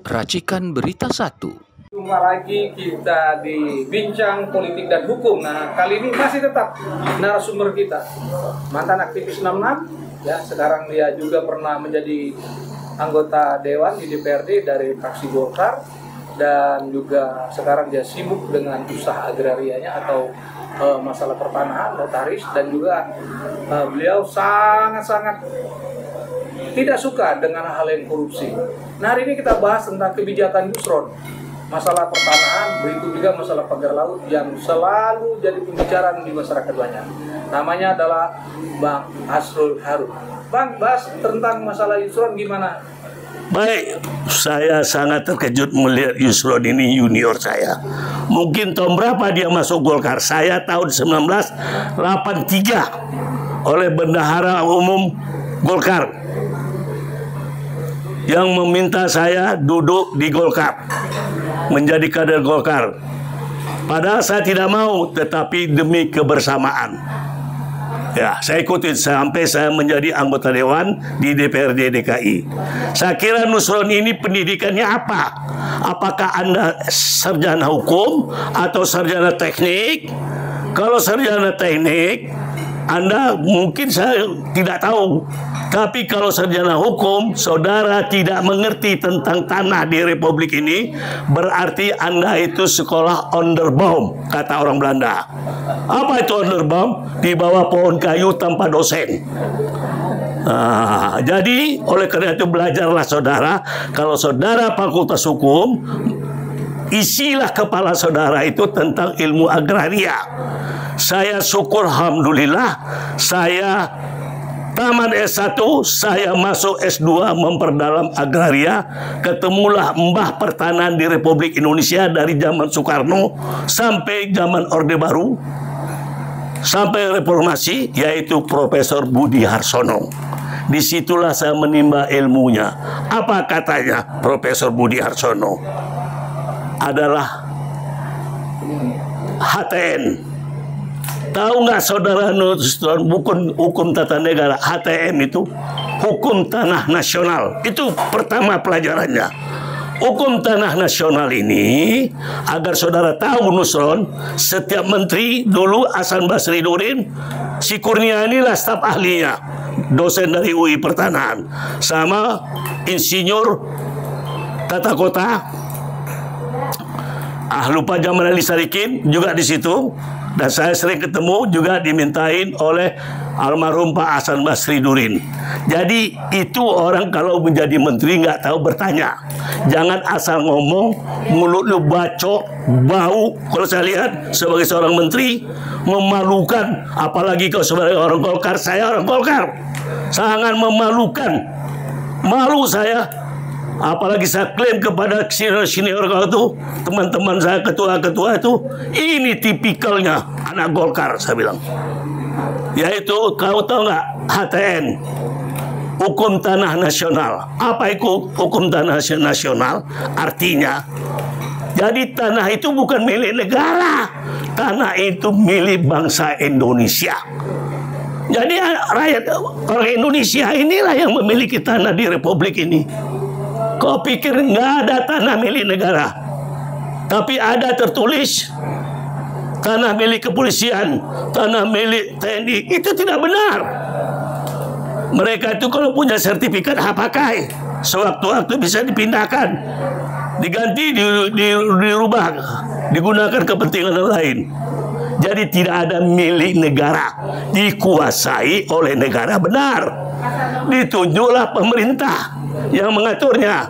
Racikan Berita 1. Jumpa lagi kita di Bincang Politik dan Hukum. Nah, kali ini masih tetap narasumber kita, mantan aktivis 66, ya, sekarang dia juga pernah menjadi anggota Dewan di DPRD dari fraksi Golkar, dan juga sekarang dia sibuk dengan usaha agrarianya atau masalah pertanahan, notaris, dan juga beliau sangat-sangat tidak suka dengan hal yang korupsi. Nah, hari ini kita bahas tentang kebijakan Yusron, masalah pertanahan, berikut juga masalah pagar laut yang selalu jadi pembicaraan di masyarakat banyak. Namanya adalah Bang Asrul Harun. Bang, bahas tentang masalah Yusron gimana? Baik, saya sangat terkejut melihat Yusron ini junior saya. Mungkin tahun berapa dia masuk Golkar? Saya tahun 1983 oleh Bendahara Umum Golkar yang meminta saya duduk di Golkar, menjadi kader Golkar. Padahal saya tidak mau, tetapi demi kebersamaan, ya, saya ikutin sampai saya menjadi anggota Dewan di DPRD DKI. Saya kira Nusron ini pendidikannya apa? Apakah Anda sarjana hukum atau sarjana teknik? Kalau sarjana teknik, Anda mungkin saya tidak tahu. Tapi kalau sarjana hukum, saudara tidak mengerti tentang tanah di Republik ini, berarti Anda itu sekolah onderboom, kata orang Belanda. Apa itu onderboom? Di bawah pohon kayu tanpa dosen. Jadi oleh karena itu belajarlah saudara. Kalau saudara fakultas hukum, isilah kepala saudara itu tentang ilmu agraria. Saya syukur, alhamdulillah, saya tamat S1, saya masuk S2 memperdalam agraria. Ketemulah mbah pertanahan di Republik Indonesia dari zaman Soekarno sampai zaman Orde Baru, sampai reformasi, yaitu Profesor Budi Harsono. Disitulah saya menimba ilmunya. Apa katanya Profesor Budi Harsono? Adalah HTN. Tahu nggak saudara Nusron, bukan hukum tata negara, HTM itu hukum tanah nasional. Itu pertama pelajarannya. Hukum tanah nasional ini, agar saudara tahu Nusron, setiap menteri dulu Hasan Basri Nurdin, si Kurniani lah staf ahlinya, dosen dari UI Pertanahan, sama insinyur tata kota, lupa Jamal Ali Sadikin juga di situ. Dan saya sering ketemu, juga dimintain oleh almarhum Pak Hasan Basri Nurdin. Jadi itu orang kalau menjadi menteri nggak tahu bertanya. Jangan asal ngomong, mulut lu bacok, bau. Kalau saya lihat sebagai seorang menteri, memalukan. Apalagi kalau sebagai orang Golkar, saya orang Golkar, sangat memalukan. Malu saya. Apalagi saya klaim kepada senior kau itu, teman-teman saya ketua-ketua itu, ini tipikalnya anak Golkar, saya bilang. Yaitu, kau tahu nggak, HTN, hukum tanah nasional. Apa itu hukum tanah nasional? Artinya, jadi tanah itu bukan milik negara, tanah itu milik bangsa Indonesia. Jadi rakyat orang Indonesia inilah yang memiliki tanah di Republik ini. Kau pikir nggak ada tanah milik negara, tapi ada tertulis tanah milik kepolisian, tanah milik TNI. Itu tidak benar. Mereka itu kalau punya sertifikat hak pakai, sewaktu-waktu bisa dipindahkan, diganti, dirubah, digunakan kepentingan lain. Jadi tidak ada milik negara, dikuasai oleh negara, benar. Ditunjuklah pemerintah yang mengaturnya.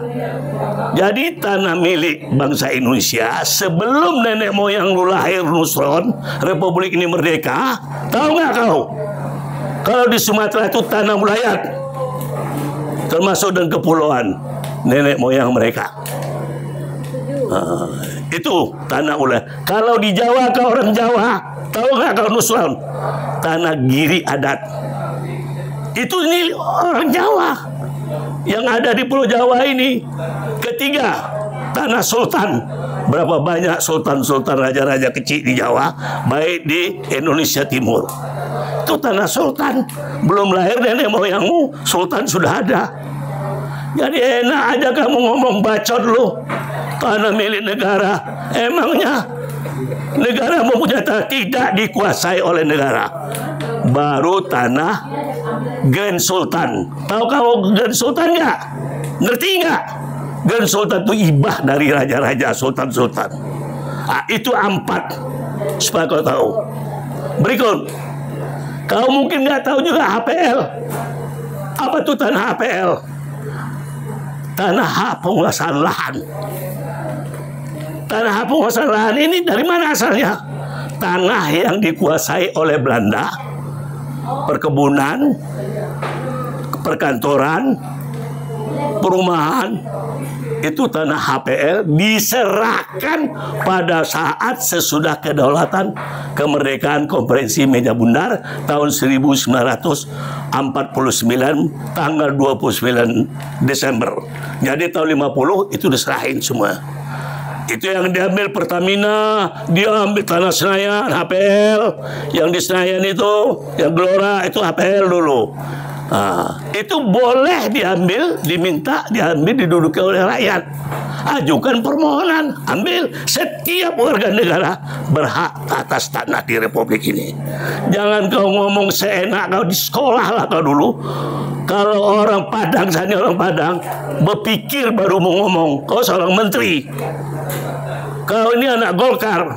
Jadi tanah milik bangsa Indonesia sebelum nenek moyang lu lahir Nusron, Republik ini merdeka. Tahu nggak kau? Kalau di Sumatera itu tanah wilayah, termasuk dan kepulauan nenek moyang mereka. Itu tanah wilayah. Kalau di Jawa, kau orang Jawa, tahu nggak kau Nusron? Tanah giri adat. Itu ini orang Jawa yang ada di Pulau Jawa ini. Ketiga, tanah sultan. Berapa banyak sultan-sultan, raja-raja kecil di Jawa, baik di Indonesia Timur. Itu tanah sultan. Belum lahir nenek moyangmu, sultan sudah ada. Jadi enak aja kamu ngomong bacot lu. Tanah milik negara. Emangnya negara mempunyai tanah? Tidak dikuasai oleh negara. Baru tanah Grand Sultan. Tahu kamu Grand Sultan nggak? Ngerti nggak? Grand Sultan itu ibah dari raja-raja, sultan-sultan. Nah, itu 4. Supaya kau tahu. Berikut. Kau mungkin nggak tahu juga HPL. Apa itu tanah HPL? Tanah hak penguasaan lahan. Tanah hak penguasaan lahan ini dari mana asalnya? Tanah yang dikuasai oleh Belanda, perkebunan, perkantoran, perumahan, itu tanah HPL diserahkan pada saat sesudah kedaulatan kemerdekaan Konferensi Meja Bundar tahun 1949 tanggal 29 Desember. Jadi tahun 50 itu diserahin semua. Itu yang diambil Pertamina, dia ambil tanah Senayan, HPL. Yang di Senayan itu, yang Gelora itu HPL dulu. Nah, itu boleh diambil, diminta, diambil, diduduki oleh rakyat. Ajukan permohonan, ambil. Setiap warga negara berhak atas tanah di Republik ini. Jangan kau ngomong seenak kau di sekolah lah kau dulu. Kalau orang Padang, saya orang Padang, berpikir baru mau ngomong. Kau seorang menteri. Kau ini anak Golkar,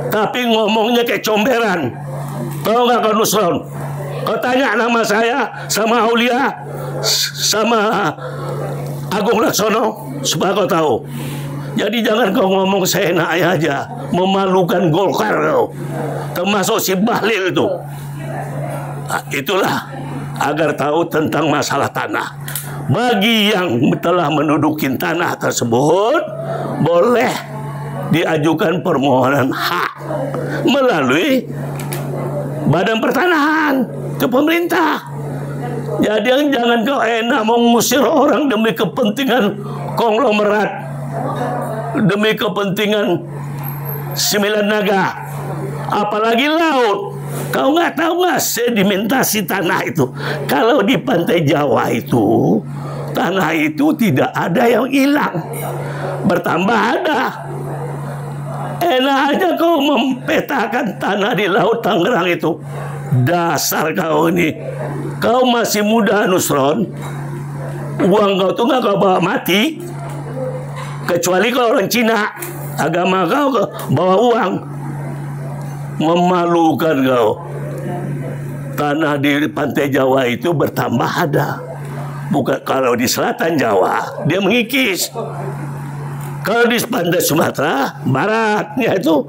tapi ngomongnya kayak comberan. Tahu nggak kau Nusron? Kau tanya nama saya sama Aulia, sama Agung Laksono, supaya kau tahu. Jadi jangan kau ngomong seenaknya aja, memalukan Golkar kau, termasuk si Bahlil itu. Nah, itulah agar tahu tentang masalah tanah. Bagi yang telah menduduki tanah tersebut, boleh diajukan permohonan hak melalui Badan Pertanahan ke pemerintah. Jadi jangan kau enak mengusir orang demi kepentingan konglomerat, demi kepentingan 9 naga, apalagi laut. Kau nggak tahu nggak sedimentasi tanah itu? Kalau di pantai Jawa itu, tanah itu tidak ada yang hilang, bertambah ada. Enak aja kau mempetakan tanah di Laut Tangerang itu. Dasar kau ini. Kau masih muda, Nusron. Uang kau tuh nggak kau bawa mati. Kecuali kalau orang Cina. Agama kau bawa uang. Memalukan kau. Tanah di pantai Jawa itu bertambah ada. Bukan kalau di selatan Jawa, dia mengikis. Kalau di pantai Sumatera Baratnya itu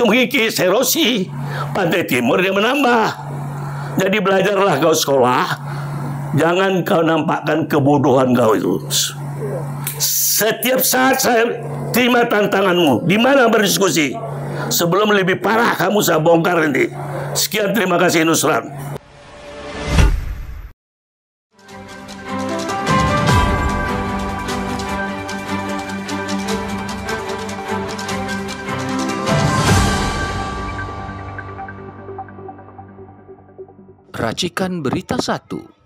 mengikis, erosi. Pantai Timur dia menambah. Jadi belajarlah kau sekolah. Jangan kau nampakkan kebodohan kau itu. Setiap saat saya terima tantanganmu. Di mana berdiskusi? Sebelum lebih parah kamu saya bongkar nanti. Sekian, terima kasih Nusran. Racikan Berita 1.